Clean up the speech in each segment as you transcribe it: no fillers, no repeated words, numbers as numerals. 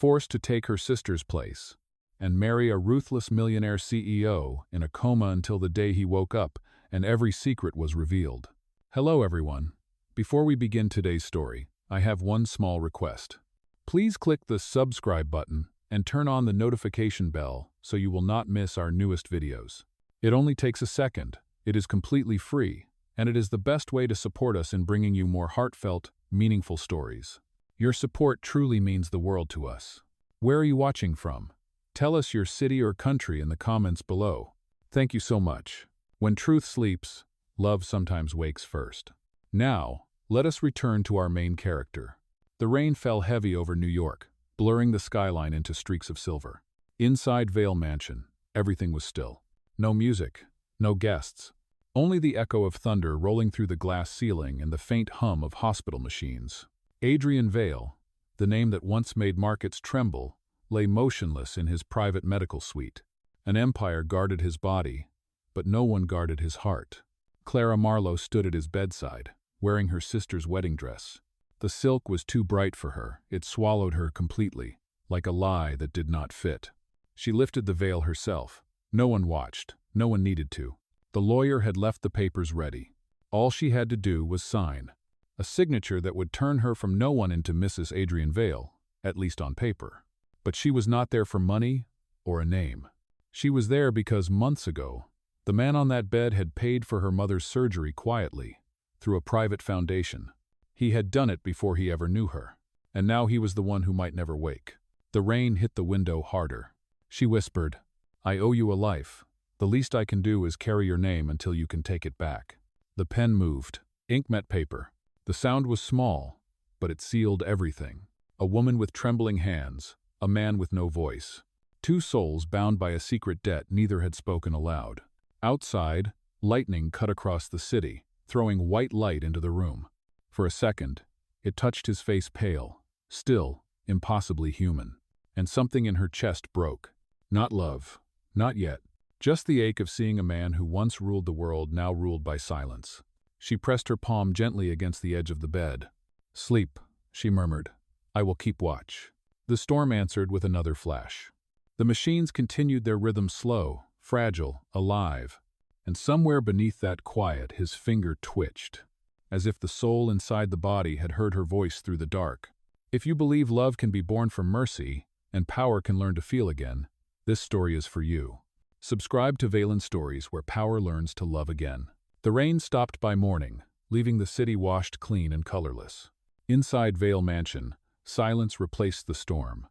forced to take her sister's place and marry a ruthless millionaire CEO in a coma until the day he woke up and every secret was revealed. Hello everyone. Before we begin today's story, I have one small request. Please click the subscribe button and turn on the notification bell so you will not miss our newest videos. It only takes a second, it is completely free, and it is the best way to support us in bringing you more heartfelt, meaningful stories. Your support truly means the world to us. Where are you watching from? Tell us your city or country in the comments below. Thank you so much. When truth sleeps, love sometimes wakes first. Now, let us return to our main character. The rain fell heavy over New York, blurring the skyline into streaks of silver. Inside Vale Mansion, everything was still. No music, no guests. Only the echo of thunder rolling through the glass ceiling and the faint hum of hospital machines. Adrian Vale, the name that once made markets tremble, lay motionless in his private medical suite. An empire guarded his body, but no one guarded his heart. Clara Marlowe stood at his bedside, wearing her sister's wedding dress. The silk was too bright for her, it swallowed her completely, like a lie that did not fit. She lifted the veil herself. No one watched, no one needed to. The lawyer had left the papers ready. All she had to do was sign. A signature that would turn her from no one into Mrs. Adrian Vale, at least on paper. But she was not there for money or a name. She was there because months ago, the man on that bed had paid for her mother's surgery quietly, through a private foundation. He had done it before he ever knew her, and now he was the one who might never wake. The rain hit the window harder. She whispered, "I owe you a life. The least I can do is carry your name until you can take it back." The pen moved. Ink met paper. The sound was small, but it sealed everything. A woman with trembling hands, a man with no voice. Two souls bound by a secret debt neither had spoken aloud. Outside, lightning cut across the city, throwing white light into the room. For a second, it touched his face pale, still, impossibly human. And something in her chest broke. Not love. Not yet. Just the ache of seeing a man who once ruled the world now ruled by silence. She pressed her palm gently against the edge of the bed. "Sleep," she murmured. "I will keep watch." The storm answered with another flash. The machines continued their rhythm slow, fragile, alive. And somewhere beneath that quiet his finger twitched, as if the soul inside the body had heard her voice through the dark. If you believe love can be born from mercy, and power can learn to feel again, this story is for you. Subscribe to Valen Stories where power learns to love again. The rain stopped by morning, leaving the city washed clean and colorless. Inside Vale Mansion, silence replaced the storm.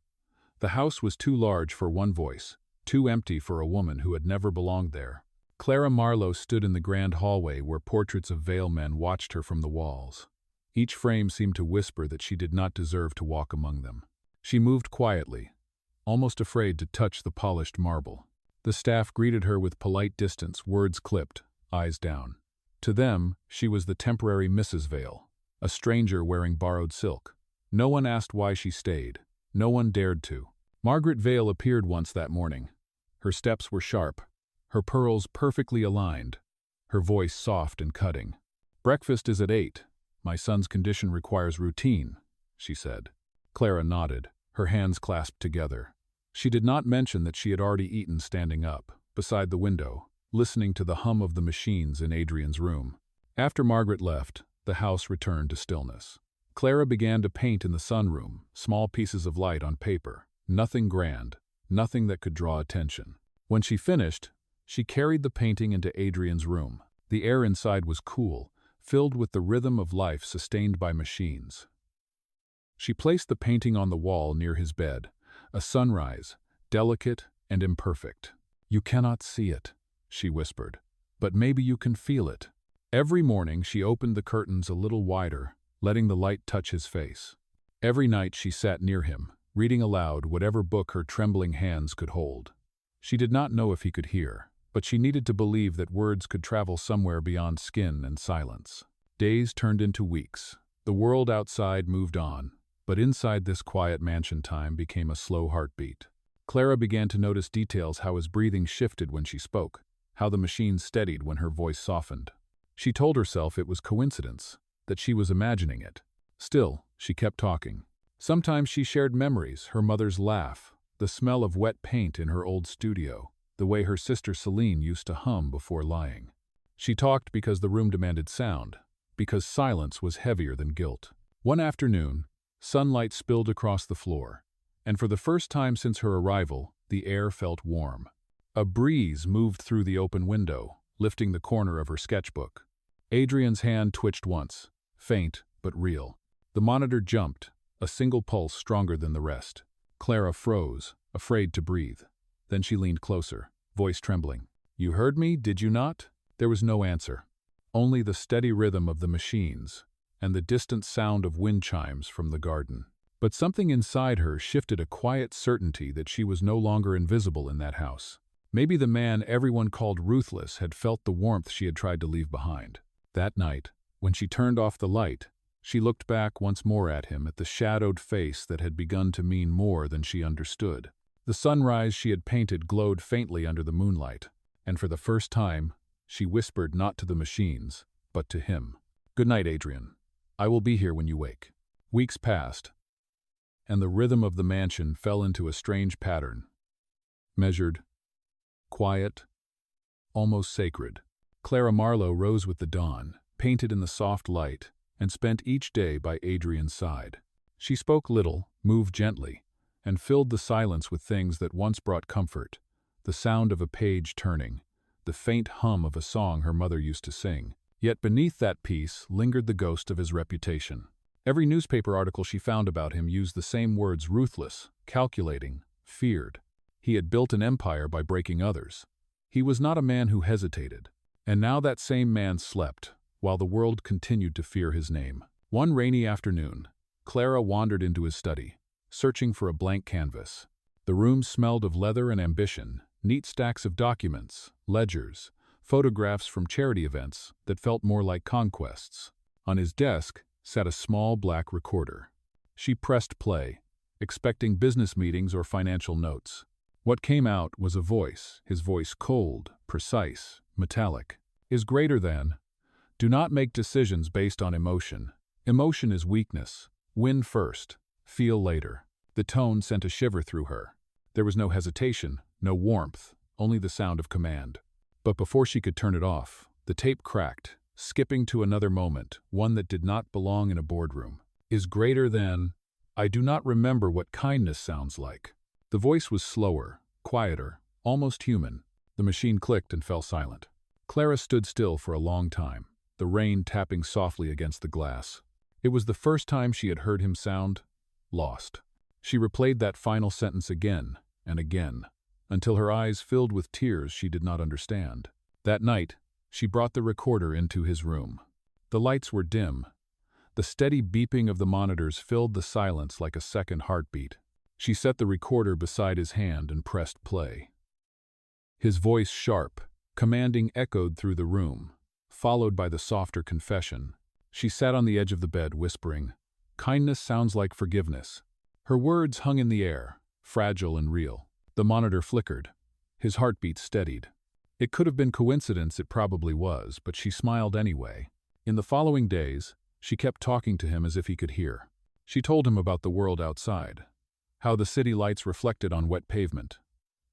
The house was too large for one voice, too empty for a woman who had never belonged there. Clara Marlowe stood in the grand hallway where portraits of Vale men watched her from the walls. Each frame seemed to whisper that she did not deserve to walk among them. She moved quietly, almost afraid to touch the polished marble. The staff greeted her with polite distance, words clipped, eyes down. To them, she was the temporary Mrs. Vale, a stranger wearing borrowed silk. No one asked why she stayed. No one dared to. Margaret Vale appeared once that morning. Her steps were sharp, her pearls perfectly aligned, her voice soft and cutting. "Breakfast is at 8. My son's condition requires routine," she said. Clara nodded, her hands clasped together. She did not mention that she had already eaten standing up, beside the window, listening to the hum of the machines in Adrian's room. After Margaret left, the house returned to stillness. Clara began to paint in the sunroom, small pieces of light on paper, nothing grand, nothing that could draw attention. When she finished, she carried the painting into Adrian's room. The air inside was cool, filled with the rhythm of life sustained by machines. She placed the painting on the wall near his bed, a sunrise, delicate and imperfect. "You cannot see it," she whispered, "but maybe you can feel it." Every morning she opened the curtains a little wider, letting the light touch his face. Every night she sat near him, reading aloud whatever book her trembling hands could hold. She did not know if he could hear, but she needed to believe that words could travel somewhere beyond skin and silence. Days turned into weeks. The world outside moved on, but inside this quiet mansion time became a slow heartbeat. Clara began to notice details: how his breathing shifted when she spoke, how the machine steadied when her voice softened. She told herself it was coincidence, that she was imagining it. Still, she kept talking. Sometimes she shared memories, her mother's laugh, the smell of wet paint in her old studio, the way her sister Celine used to hum before lying. She talked because the room demanded sound, because silence was heavier than guilt. One afternoon, sunlight spilled across the floor, and for the first time since her arrival, the air felt warm. A breeze moved through the open window, lifting the corner of her sketchbook. Adrian's hand twitched once, faint but real. The monitor jumped, a single pulse stronger than the rest. Clara froze, afraid to breathe. Then she leaned closer, voice trembling. "You heard me, did you not?" There was no answer. Only the steady rhythm of the machines, and the distant sound of wind chimes from the garden. But something inside her shifted a quiet certainty that she was no longer invisible in that house. Maybe the man everyone called Ruthless had felt the warmth she had tried to leave behind. That night, when she turned off the light, she looked back once more at him, at the shadowed face that had begun to mean more than she understood. The sunrise she had painted glowed faintly under the moonlight, and for the first time, she whispered not to the machines, but to him. "Good night, Adrian. I will be here when you wake." Weeks passed, and the rhythm of the mansion fell into a strange pattern. Measured, quiet, almost sacred. Clara Marlowe rose with the dawn, painted in the soft light, and spent each day by Adrian's side. She spoke little, moved gently, and filled the silence with things that once brought comfort: the sound of a page turning, the faint hum of a song her mother used to sing. Yet beneath that peace lingered the ghost of his reputation. Every newspaper article she found about him used the same words: ruthless, calculating, feared. He had built an empire by breaking others. He was not a man who hesitated. And now that same man slept, while the world continued to fear his name. One rainy afternoon, Clara wandered into his study, searching for a blank canvas. The room smelled of leather and ambition, neat stacks of documents, ledgers, photographs from charity events that felt more like conquests. On his desk sat a small black recorder. She pressed play, expecting business meetings or financial notes. What came out was a voice, his voice cold, precise, metallic. "Is greater than. Do not make decisions based on emotion. Emotion is weakness. Win first. Feel later." The tone sent a shiver through her. There was no hesitation, no warmth, only the sound of command. But before she could turn it off, the tape cracked, skipping to another moment, one that did not belong in a boardroom. "Is greater than. I do not remember what kindness sounds like." The voice was slower, quieter, almost human. The machine clicked and fell silent. Clara stood still for a long time, the rain tapping softly against the glass. It was the first time she had heard him sound lost. She replayed that final sentence again and again, until her eyes filled with tears she did not understand. That night, she brought the recorder into his room. The lights were dim. The steady beeping of the monitors filled the silence like a second heartbeat. She set the recorder beside his hand and pressed play. His voice, sharp, commanding, echoed through the room, followed by the softer confession. She sat on the edge of the bed, whispering, "Kindness sounds like forgiveness." Her words hung in the air, fragile and real. The monitor flickered. His heartbeat steadied. It could have been coincidence, it probably was, but she smiled anyway. In the following days, she kept talking to him as if he could hear. She told him about the world outside, how the city lights reflected on wet pavement,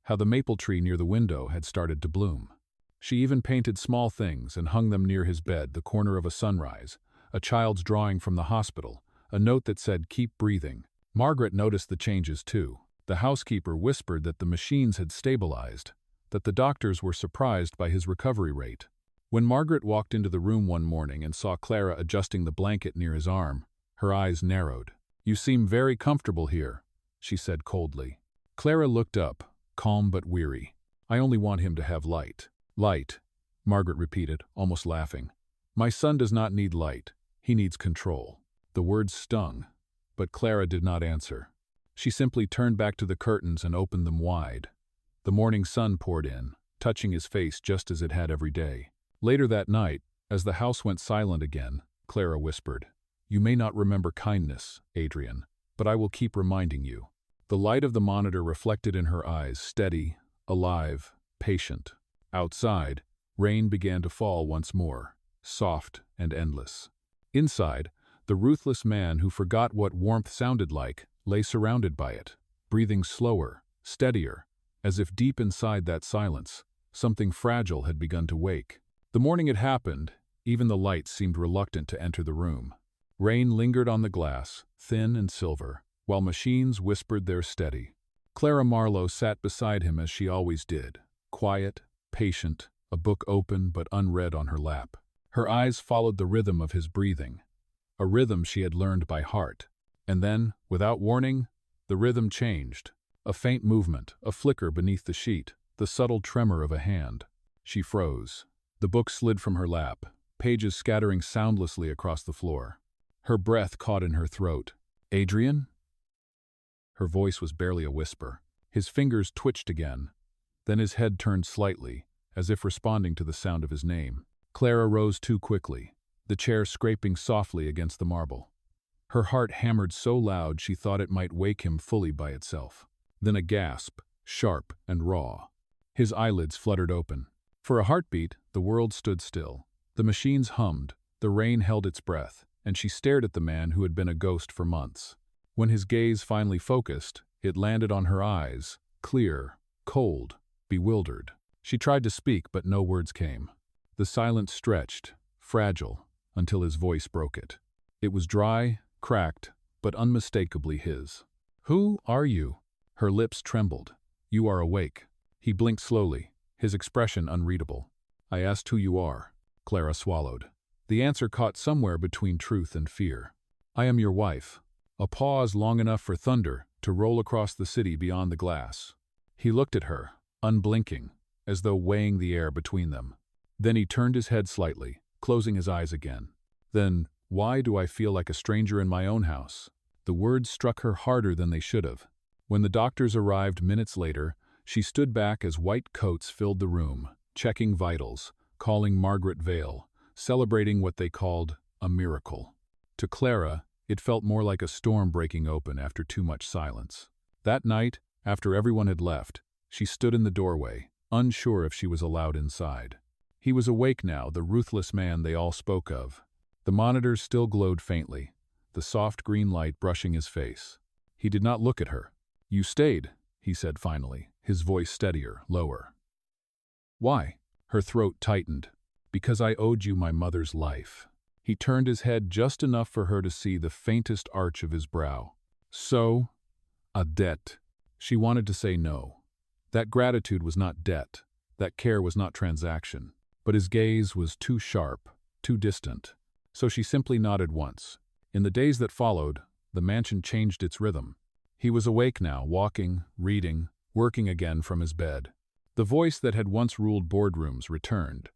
how the maple tree near the window had started to bloom. She even painted small things and hung them near his bed: the corner of a sunrise, a child's drawing from the hospital, a note that said, "Keep breathing." Margaret noticed the changes too. The housekeeper whispered that the machines had stabilized, that the doctors were surprised by his recovery rate. When Margaret walked into the room one morning and saw Clara adjusting the blanket near his arm, her eyes narrowed. "You seem very comfortable here," she said coldly. Clara looked up, calm but weary. "I only want him to have light." "Light," Margaret repeated, almost laughing. "My son does not need light. He needs control." The words stung, but Clara did not answer. She simply turned back to the curtains and opened them wide. The morning sun poured in, touching his face just as it had every day. Later that night, as the house went silent again, Clara whispered, "You may not remember kindness, Adrian, but I will keep reminding you." The light of the monitor reflected in her eyes, steady, alive, patient. Outside, rain began to fall once more, soft and endless. Inside, The ruthless man who forgot what warmth sounded like lay surrounded by it, breathing slower, steadier, as if deep inside that silence, something fragile had begun to wake. The morning it happened, even the lights seemed reluctant to enter the room. Rain lingered on the glass, thin and silver, while machines whispered their steady. Clara Marlowe sat beside him as she always did, quiet, patient, a book open but unread on her lap. Her eyes followed the rhythm of his breathing, a rhythm she had learned by heart. And then, without warning, the rhythm changed. A faint movement, a flicker beneath the sheet, the subtle tremor of a hand. She froze. The book slid from her lap, pages scattering soundlessly across the floor. Her breath caught in her throat. "Adrian?" Her voice was barely a whisper. His fingers twitched again. Then his head turned slightly, as if responding to the sound of his name. Clara rose too quickly, the chair scraping softly against the marble. Her heart hammered so loud she thought it might wake him fully by itself. Then a gasp, sharp and raw. His eyelids fluttered open. For a heartbeat, the world stood still. The machines hummed, the rain held its breath, and she stared at the man who had been a ghost for months. When his gaze finally focused, it landed on her eyes, clear, cold, bewildered. She tried to speak, but no words came. The silence stretched, fragile, until his voice broke it. It was dry, cracked, but unmistakably his. "Who are you?" Her lips trembled. "You are awake." He blinked slowly, his expression unreadable. "I asked who you are." Clara swallowed. The answer caught somewhere between truth and fear. "I am your wife." A pause long enough for thunder to roll across the city beyond the glass. He looked at her, unblinking, as though weighing the air between them. Then he turned his head slightly, closing his eyes again. "Then, why do I feel like a stranger in my own house?" The words struck her harder than they should have. When the doctors arrived minutes later, she stood back as white coats filled the room, checking vitals, calling Margaret Vale, celebrating what they called a miracle. To Clara, it felt more like a storm breaking open after too much silence. That night, after everyone had left, she stood in the doorway, unsure if she was allowed inside. He was awake now, the ruthless man they all spoke of. The monitors still glowed faintly, the soft green light brushing his face. He did not look at her. "You stayed," he said finally, his voice steadier, lower. "Why?" Her throat tightened. "Because I owed you my mother's life." He turned his head just enough for her to see the faintest arch of his brow. "So, a debt." She wanted to say no. That gratitude was not debt. That care was not transaction. But his gaze was too sharp, too distant. So she simply nodded once. In the days that followed, the mansion changed its rhythm. He was awake now, walking, reading, working again from his bed. The voice that had once ruled boardrooms returned.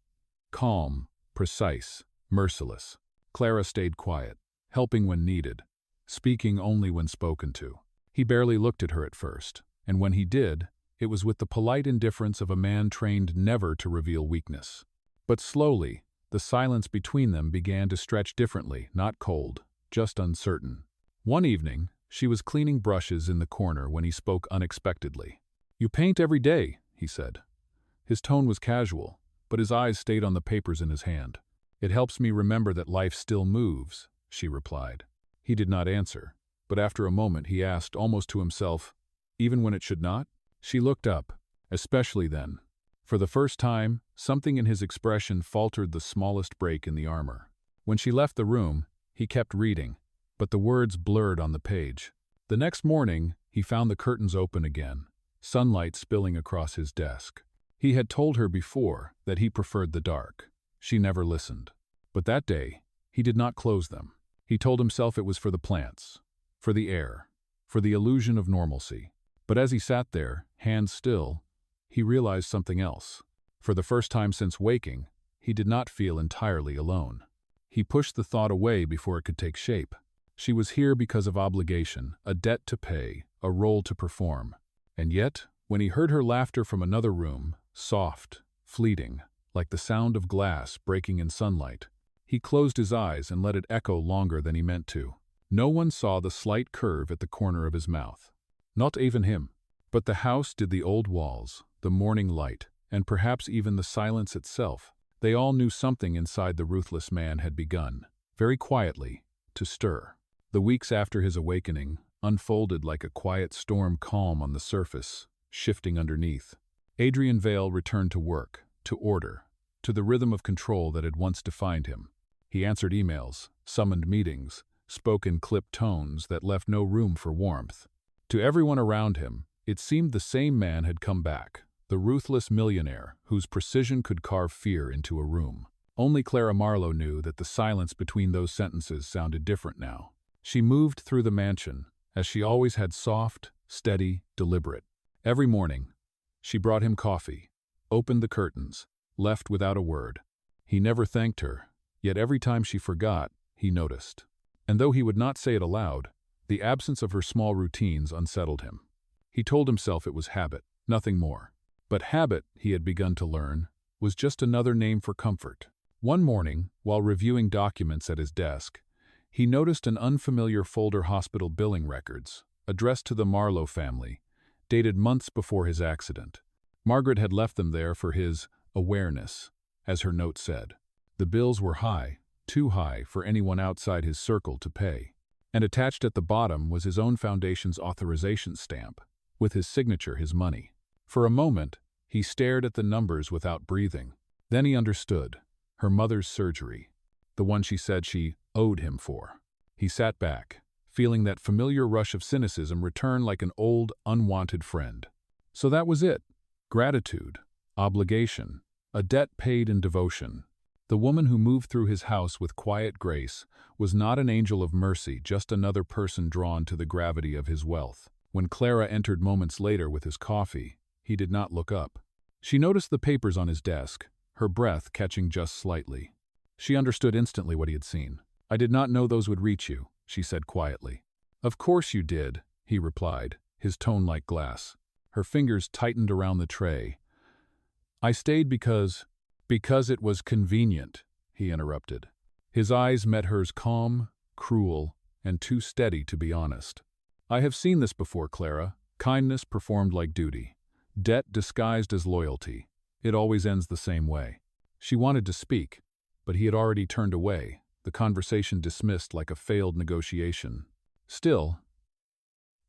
Calm, precise, merciless. Clara stayed quiet, helping when needed, speaking only when spoken to. He barely looked at her at first, and when he did, it was with the polite indifference of a man trained never to reveal weakness. But slowly, the silence between them began to stretch differently, not cold, just uncertain. One evening, she was cleaning brushes in the corner when he spoke unexpectedly. "You paint every day," he said. His tone was casual, but his eyes stayed on the papers in his hand. "It helps me remember that life still moves," she replied. He did not answer, but after a moment he asked, almost to himself, "Even when it should not?" She looked up, especially then. For the first time, something in his expression faltered the smallest break in the armor. When she left the room, he kept reading, but the words blurred on the page. The next morning, he found the curtains open again, sunlight spilling across his desk. He had told her before that he preferred the dark. She never listened. But that day, he did not close them. He told himself it was for the plants, for the air, for the illusion of normalcy. But as he sat there, hands still, he realized something else. For the first time since waking, he did not feel entirely alone. He pushed the thought away before it could take shape. She was here because of obligation, a debt to pay, a role to perform. And yet, when he heard her laughter from another room, soft, fleeting, like the sound of glass breaking in sunlight, he closed his eyes and let it echo longer than he meant to. No one saw the slight curve at the corner of his mouth. Not even him. But the house did, the old walls, the morning light, and perhaps even the silence itself. They all knew something inside the ruthless man had begun. Very quietly, to stir. The weeks after his awakening unfolded like a quiet storm, calm on the surface, shifting underneath. Adrian Vale returned to work, to order, to the rhythm of control that had once defined him. He answered emails, summoned meetings, spoke in clipped tones that left no room for warmth. To everyone around him, it seemed the same man had come back, the ruthless millionaire whose precision could carve fear into a room. Only Clara Marlowe knew that the silence between those sentences sounded different now. She moved through the mansion, as she always had, soft, steady, deliberate. Every morning, she brought him coffee, opened the curtains, left without a word. He never thanked her, yet every time she forgot, he noticed. And though he would not say it aloud, the absence of her small routines unsettled him. He told himself it was habit, nothing more. But habit, he had begun to learn, was just another name for comfort. One morning, while reviewing documents at his desk, he noticed an unfamiliar folder: hospital billing records, addressed to the Marlowe family, dated months before his accident. Margaret had left them there for his awareness, as her note said. The bills were high, too high for anyone outside his circle to pay. And attached at the bottom was his own foundation's authorization stamp, with his signature, his money. For a moment, he stared at the numbers without breathing. Then he understood. Her mother's surgery, the one she said she owed him for. He sat back, feeling that familiar rush of cynicism return like an old, unwanted friend. So that was it. Gratitude, obligation, a debt paid in devotion. The woman who moved through his house with quiet grace was not an angel of mercy, just another person drawn to the gravity of his wealth. When Clara entered moments later with his coffee, he did not look up. She noticed the papers on his desk, her breath catching just slightly. She understood instantly what he had seen. "I did not know those would reach you," she said quietly. "Of course you did," he replied, his tone like glass. Her fingers tightened around the tray. "I stayed because it was convenient," he interrupted. His eyes met hers, calm, cruel, and too steady to be honest. "I have seen this before, Clara. Kindness performed like duty. Debt disguised as loyalty. It always ends the same way." She wanted to speak, but he had already turned away, the conversation dismissed like a failed negotiation. Still,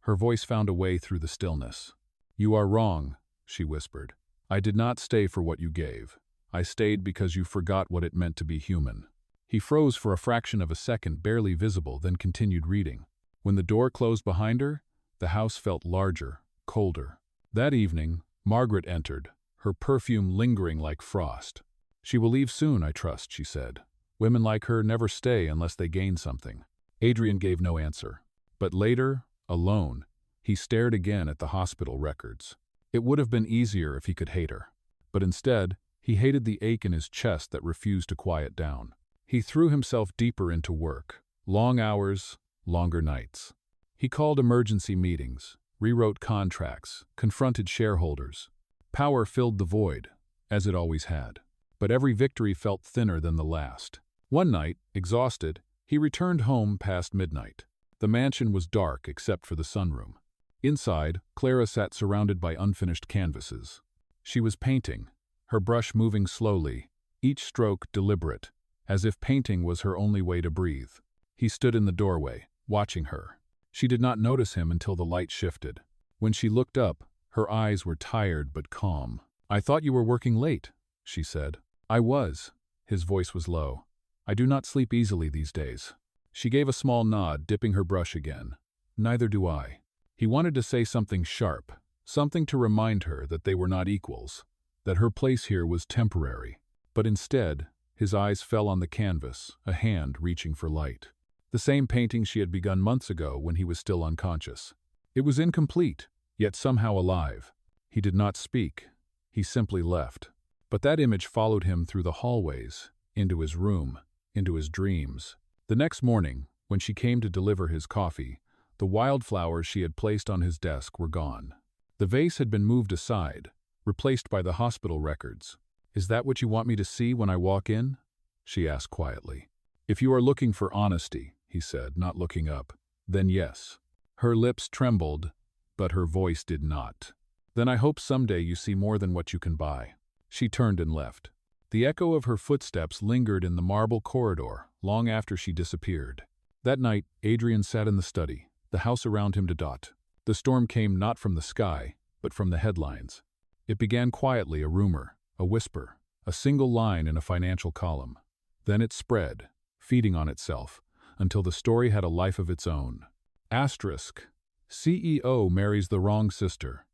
her voice found a way through the stillness. "You are wrong," she whispered. "I did not stay for what you gave. I stayed because you forgot what it meant to be human." He froze for a fraction of a second, barely visible, then continued reading. When the door closed behind her, the house felt larger, colder. That evening, Margaret entered, her perfume lingering like frost. "She will leave soon, I trust," she said. "Women like her never stay unless they gain something." Adrian gave no answer. But later, alone, he stared again at the hospital records. It would have been easier if he could hate her. But instead, he hated the ache in his chest that refused to quiet down. He threw himself deeper into work. Long hours, longer nights. He called emergency meetings, rewrote contracts, confronted shareholders. Power filled the void, as it always had. But every victory felt thinner than the last. One night, exhausted, he returned home past midnight. The mansion was dark except for the sunroom. Inside, Clara sat surrounded by unfinished canvases. She was painting, her brush moving slowly, each stroke deliberate, as if painting was her only way to breathe. He stood in the doorway, watching her. She did not notice him until the light shifted. When she looked up, her eyes were tired but calm. "I thought you were working late," she said. "I was." His voice was low. "I do not sleep easily these days." She gave a small nod, dipping her brush again. "Neither do I." He wanted to say something sharp, something to remind her that they were not equals, that her place here was temporary. But instead, his eyes fell on the canvas, a hand reaching for light. The same painting she had begun months ago when he was still unconscious. It was incomplete, yet somehow alive. He did not speak. He simply left. But that image followed him through the hallways, into his room, into his dreams. The next morning, when she came to deliver his coffee, the wildflowers she had placed on his desk were gone. The vase had been moved aside, replaced by the hospital records. "Is that what you want me to see when I walk in?" she asked quietly. "If you are looking for honesty," he said, not looking up, "then yes." Her lips trembled, but her voice did not. "Then I hope someday you see more than what you can buy." She turned and left. The echo of her footsteps lingered in the marble corridor long after she disappeared. That night, Adrian sat in the study, the house around him to dot. The storm came not from the sky, but from the headlines. It began quietly, a rumor, a whisper, a single line in a financial column. Then it spread, feeding on itself, until the story had a life of its own. Asterisk. CEO marries the wrong sister.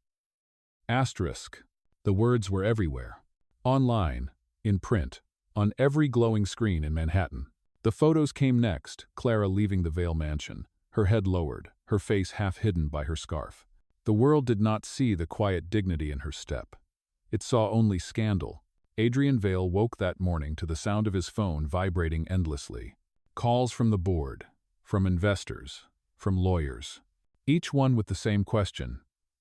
Asterisk. The words were everywhere. Online, in print, on every glowing screen in Manhattan. The photos came next, Clara leaving the Vale mansion, her head lowered, her face half hidden by her scarf. The world did not see the quiet dignity in her step. It saw only scandal. Adrian Vale woke that morning to the sound of his phone vibrating endlessly. Calls from the board, from investors, from lawyers. Each one with the same question.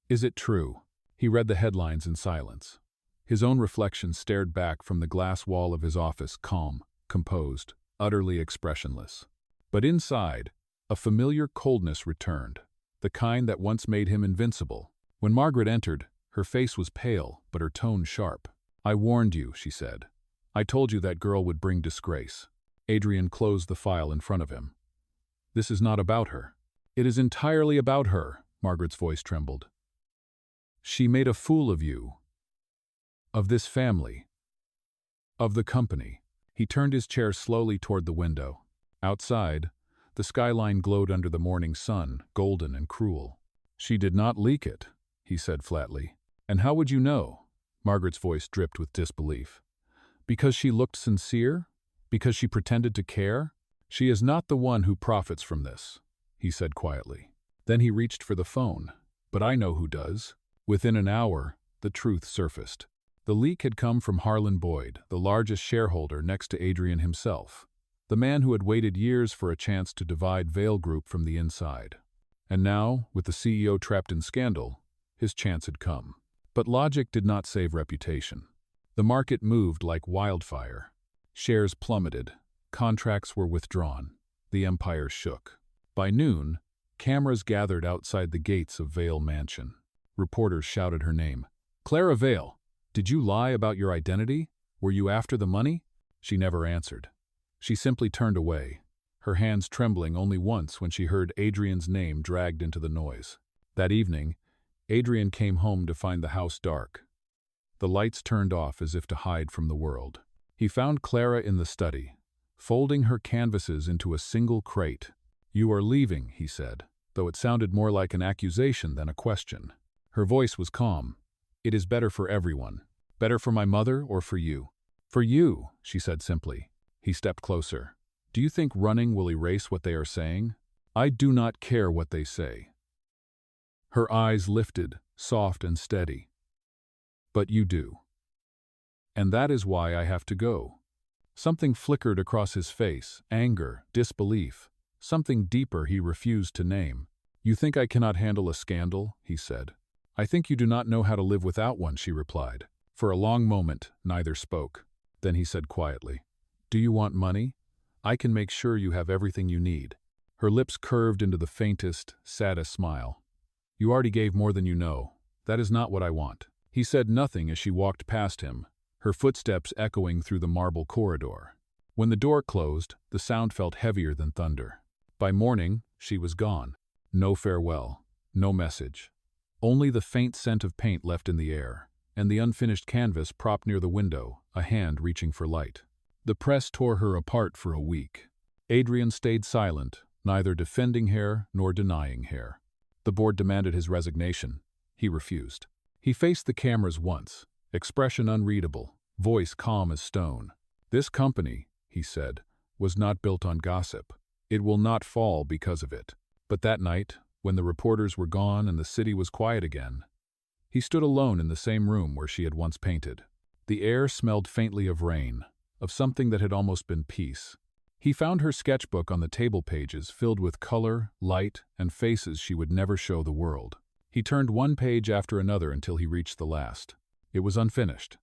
Is it true? He read the headlines in silence. His own reflection stared back from the glass wall of his office, calm, composed, utterly expressionless. But inside, a familiar coldness returned, the kind that once made him invincible. When Margaret entered, her face was pale, but her tone sharp. "I warned you," she said. "I told you that girl would bring disgrace." Adrian closed the file in front of him. "This is not about her." "It is entirely about her," Margaret's voice trembled. "She made a fool of you. Of this family. Of the company." He turned his chair slowly toward the window. Outside, the skyline glowed under the morning sun, golden and cruel. "She did not leak it," he said flatly. "And how would you know?" Margaret's voice dripped with disbelief. "Because she looked sincere? Because she pretended to care? She is not the one who profits from this," he said quietly. Then he reached for the phone. "But I know who does." Within an hour, the truth surfaced. The leak had come from Harlan Boyd, the largest shareholder next to Adrian himself, the man who had waited years for a chance to divide Vale Group from the inside. And now, with the CEO trapped in scandal, his chance had come. But logic did not save reputation. The market moved like wildfire. Shares plummeted. Contracts were withdrawn. The empire shook. By noon, cameras gathered outside the gates of Vale Mansion. Reporters shouted her name. "Clara Vale! Did you lie about your identity? Were you after the money?" She never answered. She simply turned away, her hands trembling only once when she heard Adrian's name dragged into the noise. That evening, Adrian came home to find the house dark. The lights turned off as if to hide from the world. He found Clara in the study, folding her canvases into a single crate. "You are leaving," he said, though it sounded more like an accusation than a question. Her voice was calm. "It is better for everyone. Better for my mother or for you?" "For you," she said simply. He stepped closer. "Do you think running will erase what they are saying?" "I do not care what they say." Her eyes lifted, soft and steady. "But you do. And that is why I have to go." Something flickered across his face, anger, disbelief, something deeper he refused to name. "You think I cannot handle a scandal?" he said. "I think you do not know how to live without one," she replied. For a long moment, neither spoke. Then he said quietly, "Do you want money? I can make sure you have everything you need." Her lips curved into the faintest, saddest smile. "You already gave more than you know. That is not what I want." He said nothing as she walked past him, her footsteps echoing through the marble corridor. When the door closed, the sound felt heavier than thunder. By morning, she was gone. No farewell, no message. Only the faint scent of paint left in the air, and the unfinished canvas propped near the window, a hand reaching for light. The press tore her apart for a week. Adrian stayed silent, neither defending her nor denying her. The board demanded his resignation. He refused. He faced the cameras once, expression unreadable, voice calm as stone. "This company," he said, "was not built on gossip. It will not fall because of it." But that night, when the reporters were gone and the city was quiet again, he stood alone in the same room where she had once painted. The air smelled faintly of rain, of something that had almost been peace. He found her sketchbook on the table pages filled with color, light, and faces she would never show the world. He turned one page after another until he reached the last. It was unfinished.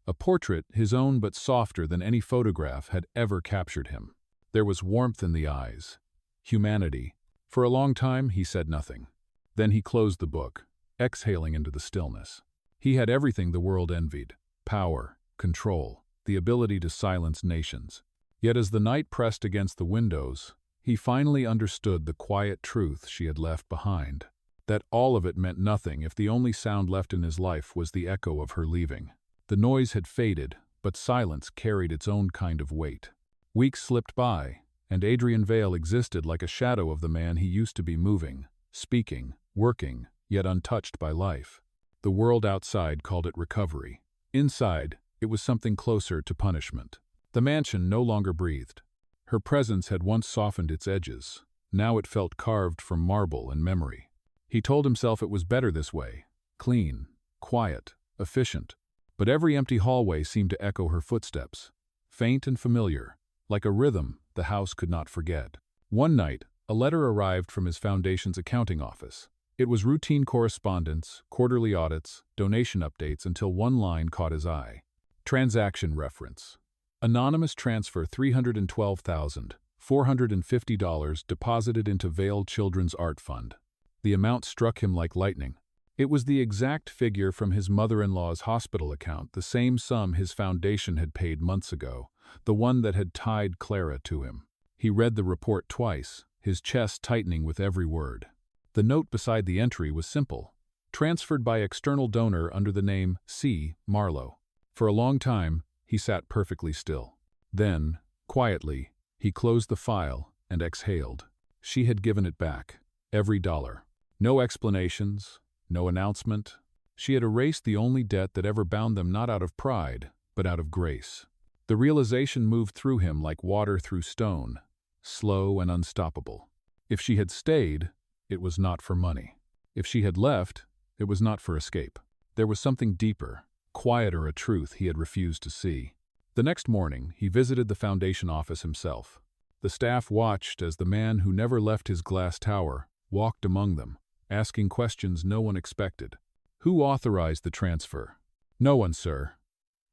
A portrait, his own but softer than any photograph, had ever captured him. There was warmth in the eyes, humanity. For a long time, he said nothing. Then he closed the book, exhaling into the stillness. He had everything the world envied: power, control, the ability to silence nations. Yet as the night pressed against the windows, He finally understood the quiet truth she had left behind. That all of it meant nothing if the only sound left in his life was the echo of her leaving. The noise had faded, but silence carried its own kind of weight. Weeks slipped by, and Adrian Vale existed like a shadow of the man he used to be, moving, speaking, working, yet untouched by life. The world outside called it recovery. Inside, it was something closer to punishment. The mansion no longer breathed. Her presence had once softened its edges. Now it felt carved from marble and memory. He told himself it was better this way, clean, quiet, efficient. But every empty hallway seemed to echo her footsteps, faint and familiar, like a rhythm the house could not forget. One night, a letter arrived from his foundation's accounting office. It was routine correspondence, quarterly audits, donation updates, until one line caught his eye. Transaction reference. Anonymous transfer $312,450 deposited into Vale Children's Art Fund. The amount struck him like lightning. It was the exact figure from his mother-in-law's hospital account, the same sum his foundation had paid months ago, the one that had tied Clara to him. He read the report twice, his chest tightening with every word. The note beside the entry was simple. Transferred by external donor under the name C. Marlowe. For a long time, he sat perfectly still. Then, quietly, he closed the file and exhaled. She had given it back. Every dollar. No explanations, no announcement. She had erased the only debt that ever bound them, not out of pride, but out of grace. The realization moved through him like water through stone, slow and unstoppable. If she had stayed, it was not for money. If she had left, it was not for escape. There was something deeper, quieter, a truth he had refused to see. The next morning, he visited the foundation office himself. The staff watched as the man who never left his glass tower walked among them, asking questions no one expected. Who authorized the transfer? No one, sir.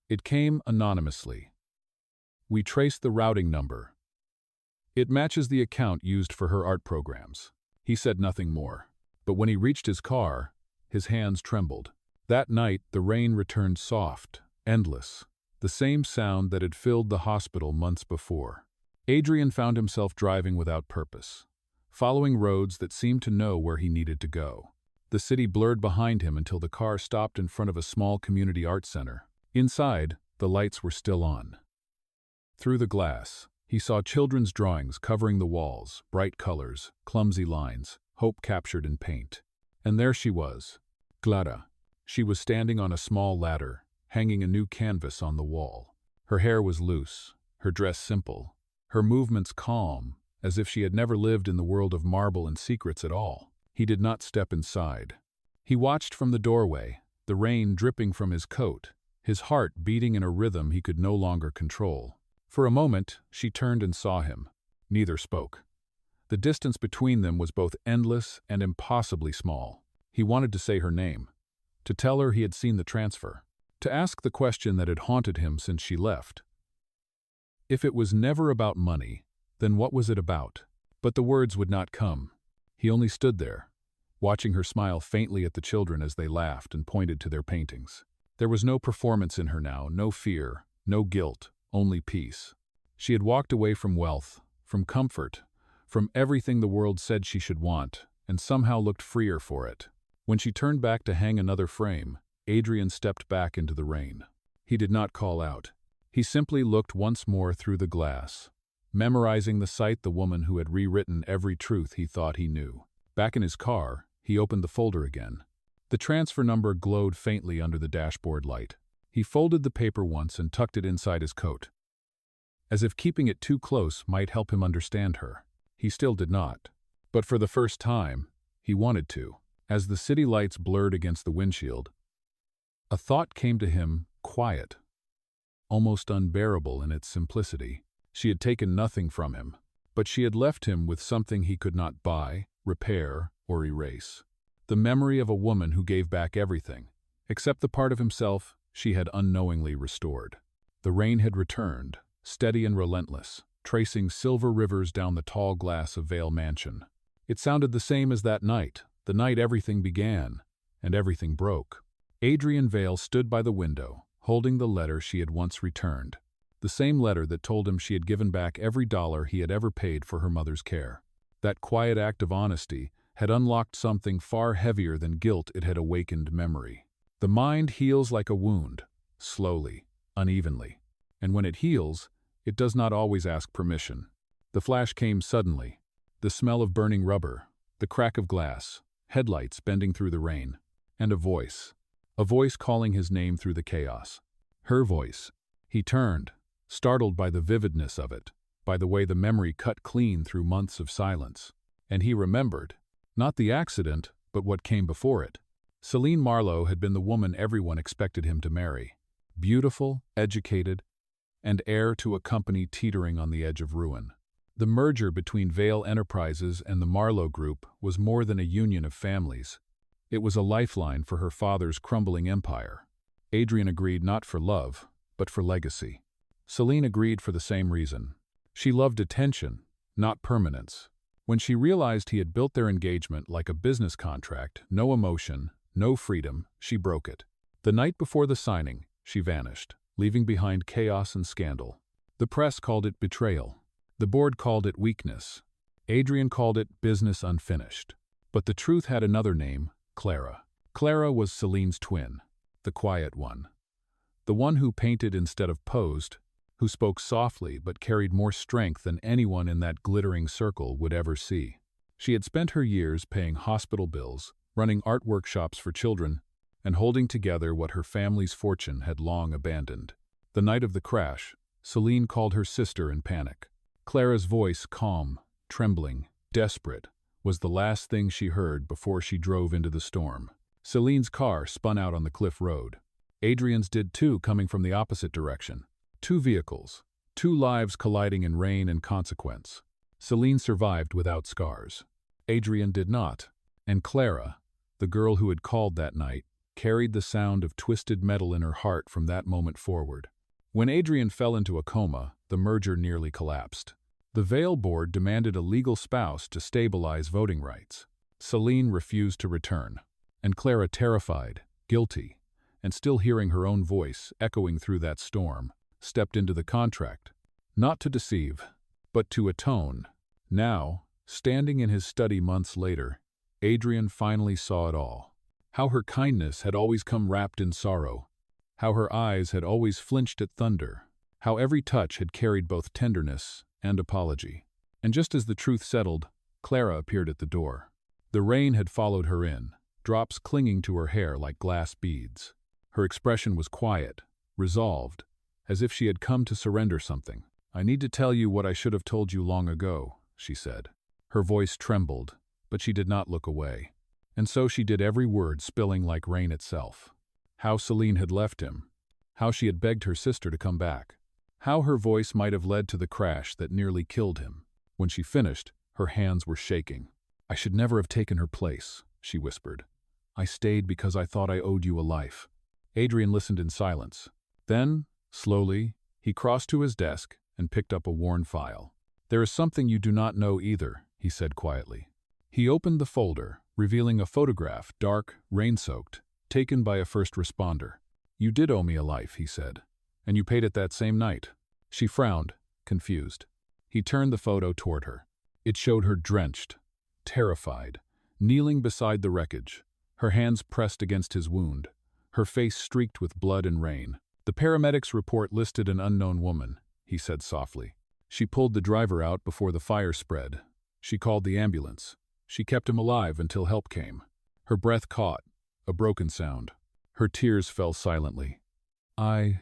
It came anonymously. We traced the routing number. It matches the account used for her art programs. He said nothing more. But when he reached his car, his hands trembled. That night, the rain returned, soft, endless, the same sound that had filled the hospital months before. Adrian found himself driving without purpose, following roads that seemed to know where he needed to go. The city blurred behind him until the car stopped in front of a small community art center. Inside, the lights were still on. Through the glass, he saw children's drawings covering the walls, bright colors, clumsy lines, hope captured in paint. And there she was, Clara. She was standing on a small ladder, hanging a new canvas on the wall. Her hair was loose, her dress simple, her movements calm, as if she had never lived in the world of marble and secrets at all. He did not step inside. He watched from the doorway, the rain dripping from his coat, his heart beating in a rhythm he could no longer control. For a moment, she turned and saw him. Neither spoke. The distance between them was both endless and impossibly small. He wanted to say her name, to tell her he had seen the transfer, to ask the question that had haunted him since she left. If it was never about money, then what was it about? But the words would not come. He only stood there, watching her smile faintly at the children as they laughed and pointed to their paintings. There was no performance in her now, no fear, no guilt, only peace. She had walked away from wealth, from comfort, from everything the world said she should want, and somehow looked freer for it. When she turned back to hang another frame, Adrian stepped back into the rain. He did not call out. He simply looked once more through the glass, memorizing the sight, the woman who had rewritten every truth he thought he knew. Back in his car, he opened the folder again. The transfer number glowed faintly under the dashboard light. He folded the paper once and tucked it inside his coat, as if keeping it too close might help him understand her. He still did not. But for the first time, he wanted to. As the city lights blurred against the windshield, a thought came to him, quiet, almost unbearable in its simplicity. She had taken nothing from him, but she had left him with something he could not buy, repair, or erase. The memory of a woman who gave back everything, except the part of himself she had unknowingly restored. The rain had returned, steady and relentless, tracing silver rivers down the tall glass of Vale Mansion. It sounded the same as that night, the night everything began, and everything broke. Adrian Vale stood by the window, holding the letter she had once returned. The same letter that told him she had given back every dollar he had ever paid for her mother's care. That quiet act of honesty had unlocked something far heavier than guilt. It had awakened memory. The mind heals like a wound, slowly, unevenly. And when it heals, it does not always ask permission. The flash came suddenly. The smell of burning rubber, the crack of glass, headlights bending through the rain, and a voice. A voice calling his name through the chaos. Her voice. He turned, startled by the vividness of it, by the way the memory cut clean through months of silence. And he remembered, not the accident, but what came before it. Celine Marlowe had been the woman everyone expected him to marry. Beautiful, educated, and heir to a company teetering on the edge of ruin. The merger between Vale Enterprises and the Marlowe Group was more than a union of families. It was a lifeline for her father's crumbling empire. Adrian agreed not for love, but for legacy. Celine agreed for the same reason. She loved attention, not permanence. When she realized he had built their engagement like a business contract, no emotion, no freedom, she broke it. The night before the signing, she vanished, leaving behind chaos and scandal. The press called it betrayal. The board called it weakness. Adrian called it business unfinished. But the truth had another name, Clara. Clara was Celine's twin, the quiet one. The one who painted instead of posed, who spoke softly but carried more strength than anyone in that glittering circle would ever see. She had spent her years paying hospital bills, running art workshops for children, and holding together what her family's fortune had long abandoned. The night of the crash, Celine called her sister in panic. Clara's voice, calm, trembling, desperate, was the last thing she heard before she drove into the storm. Celine's car spun out on the cliff road. Adrian's did too, coming from the opposite direction. Two vehicles, two lives colliding in rain and consequence. Celine survived without scars. Adrian did not. And Clara, the girl who had called that night, carried the sound of twisted metal in her heart from that moment forward. When Adrian fell into a coma, the merger nearly collapsed. The Vale board demanded a legal spouse to stabilize voting rights. Celine refused to return. And Clara, terrified, guilty, and still hearing her own voice echoing through that storm, stepped into the contract, not to deceive, but to atone. Now, standing in his study months later, Adrian finally saw it all. How her kindness had always come wrapped in sorrow. How her eyes had always flinched at thunder. How every touch had carried both tenderness and apology. And just as the truth settled, Clara appeared at the door. The rain had followed her in, drops clinging to her hair like glass beads. Her expression was quiet, resolved, as if she had come to surrender something. "I need to tell you what I should have told you long ago," she said. Her voice trembled, but she did not look away. And so she did, every word spilling like rain itself. How Celine had left him. How she had begged her sister to come back. How her voice might have led to the crash that nearly killed him. When she finished, her hands were shaking. "I should never have taken her place," she whispered. "I stayed because I thought I owed you a life." Adrian listened in silence. Then, slowly, he crossed to his desk and picked up a worn file. "There is something you do not know either," he said quietly. He opened the folder, revealing a photograph, dark, rain-soaked, taken by a first responder. "You did owe me a life," he said, "and you paid it that same night." She frowned, confused. He turned the photo toward her. It showed her drenched, terrified, kneeling beside the wreckage, her hands pressed against his wound, her face streaked with blood and rain. "The paramedics' report listed an unknown woman," he said softly. "She pulled the driver out before the fire spread. She called the ambulance. She kept him alive until help came." Her breath caught, a broken sound. Her tears fell silently. I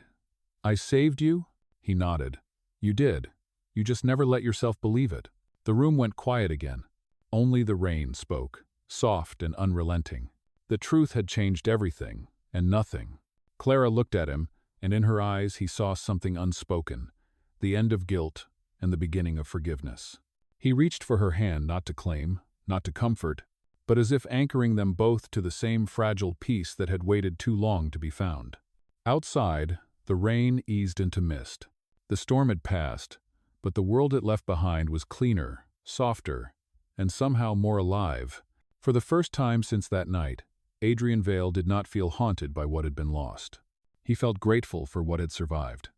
saved you?" He nodded. "You did. You just never let yourself believe it." The room went quiet again. Only the rain spoke, soft and unrelenting. The truth had changed everything, and nothing. Clara looked at him, and in her eyes he saw something unspoken, the end of guilt and the beginning of forgiveness. He reached for her hand, not to claim, not to comfort, but as if anchoring them both to the same fragile peace that had waited too long to be found. Outside, the rain eased into mist. The storm had passed, but the world it left behind was cleaner, softer, and somehow more alive. For the first time since that night, Adrian Vale did not feel haunted by what had been lost. He felt grateful for what had survived.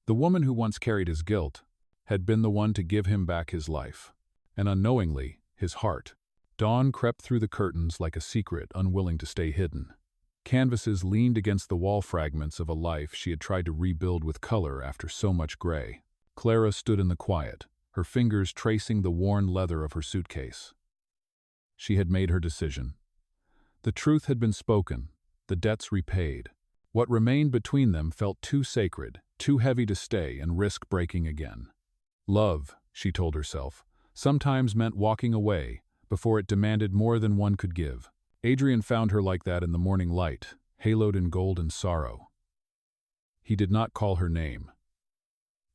The woman who once carried his guilt had been the one to give him back his life, and unknowingly, his heart. Dawn crept through the curtains like a secret unwilling to stay hidden. Canvases leaned against the wall, fragments of a life she had tried to rebuild with color after so much gray. Clara stood in the quiet, her fingers tracing the worn leather of her suitcase. She had made her decision. The truth had been spoken, the debts repaid. What remained between them felt too sacred, too heavy to stay and risk breaking again. Love, she told herself, sometimes meant walking away before it demanded more than one could give. Adrian found her like that in the morning light, haloed in gold and sorrow. He did not call her name.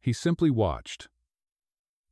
He simply watched.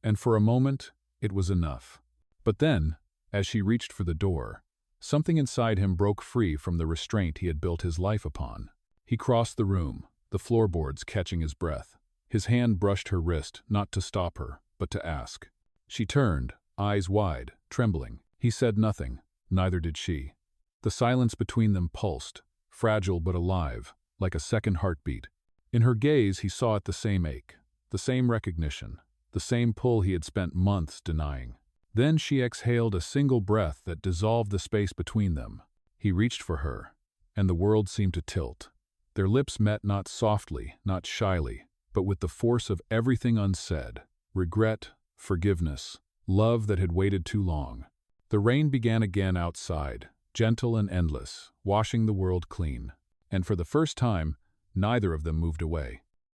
And for a moment, it was enough. But then, as she reached for the door, something inside him broke free from the restraint he had built his life upon. He crossed the room, the floorboards catching his breath. His hand brushed her wrist, not to stop her, but to ask. She turned, eyes wide, trembling. He said nothing, neither did she. The silence between them pulsed, fragile but alive, like a second heartbeat. In her gaze he saw the same ache, the same recognition, the same pull he had spent months denying. Then she exhaled a single breath that dissolved the space between them. He reached for her, and the world seemed to tilt. Their lips met not softly, not shyly, but with the force of everything unsaid: regret, forgiveness, love that had waited too long. The rain began again outside, gentle and endless, washing the world clean. And for the first time, neither of them moved away.